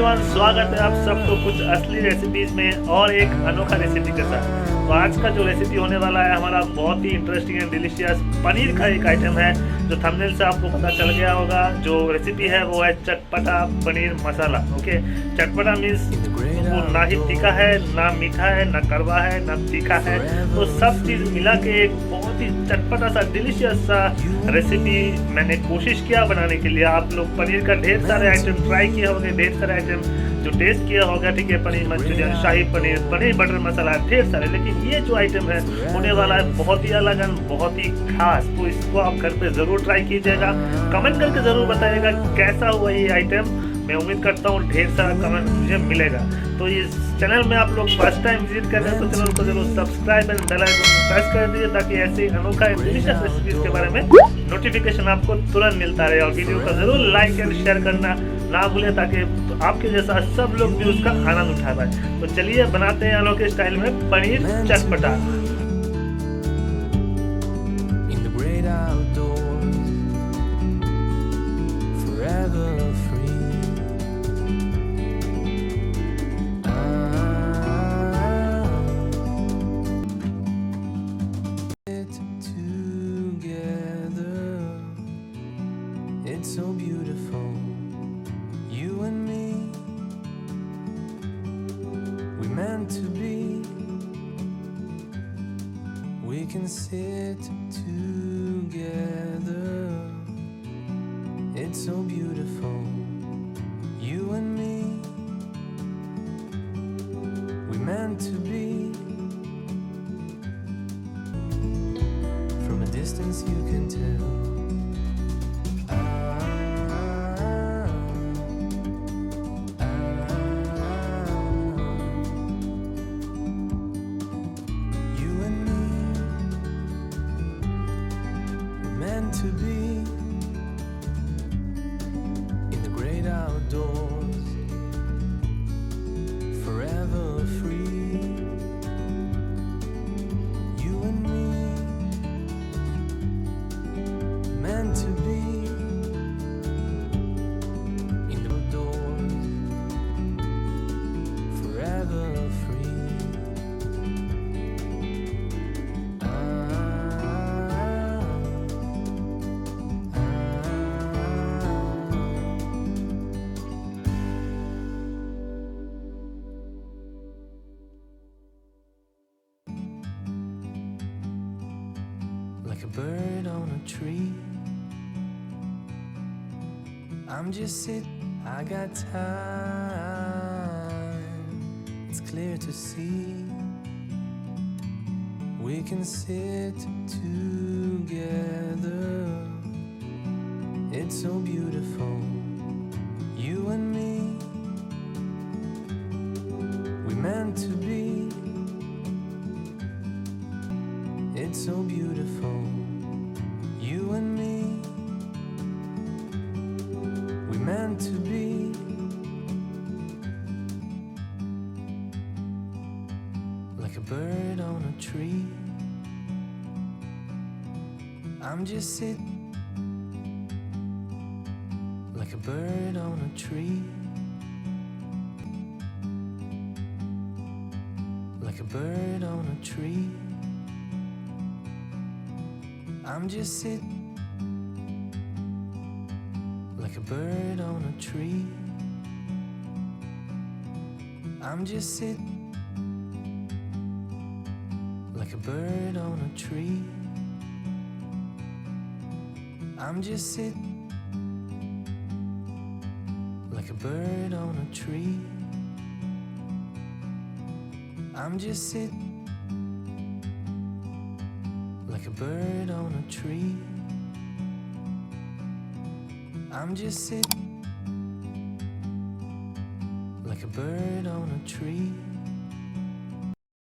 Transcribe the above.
Everyone, स्वागत है आप सबको कुछ असली रेसिपीज में और एक अनोखा रेसिपी के साथ। तो आज का जो रेसिपी होने वाला है हमारा बहुत ही इंटरेस्टिंग एंड डिलीशियस पनीर का एक आइटम है जो थंबनेल से आपको पता चल गया होगा। जो रेसिपी है वो है चटपटा पनीर मसाला। ओके, चटपटा मीन्स वो ना ही तीखा है, ना मीठा है, ना कड़वा है, ना तीखा है, तो सब चीज़ मिला के एक बहुत ही चटपटा सा डिलीशियस सा रेसिपी मैंने कोशिश किया बनाने के लिए। आप लोग पनीर का ढेर सारे आइटम ट्राई किए होंगे, ढेर सारे आइटम जो टेस्ट किया होगा, ठीक है, पनीर मंचूरियन, शाही पनीर, पनीर बटर मसाला, ढेर सारे, लेकिन ये जो आइटम है होने वाला है बहुत ही अलग एंड बहुत ही खास। तो इसको आप घर पे ज़रूर ट्राई कीजिएगा, कमेंट करके ज़रूर बताइएगा कैसा हुआ ये आइटम। मैं उम्मीद करता हूँ ढेर सारा कमेंट मुझे मिलेगा। तो इस चैनल में आप लोग फर्स्ट टाइम विजिट कर रहे हैं तो चैनल को जरूर subscribe and bell icon press कर दीजिए ताकि ऐसे अनोखा डिलीशियस रेसिपीज के बारे में नोटिफिकेशन आपको तुरंत मिलता रहे। और वीडियो को जरूर लाइक एंड शेयर करना ना भूलें ताकि आपके जैसा सब लोग भी उसका आनंद उठा पाए। तो चलिए बनाते हैं अनोखे स्टाइल में पनीर चटपटा। It's so beautiful, you and me, we meant to be. We can sit together. It's so beautiful, you and me, we meant to be. From a distance you can tell. To be in the great outdoors, forever free. You and me, meant to be in the outdoors, forever free. Like a bird on a tree, I'm just sitting, I got time. It's clear to see we can sit together. It's so beautiful, you and me, we meant to be. It's so beautiful, you and me, we meant to be. Like a bird on a tree, I'm just sitting. Like a bird on a tree, like a bird on a tree, I'm just sitting. Like a bird on a tree, I'm just sitting. Like a bird on a tree, I'm just sitting. Like a bird on a tree, I'm just sitting. Like a bird on a tree, I'm just sitting. Like a bird on a tree.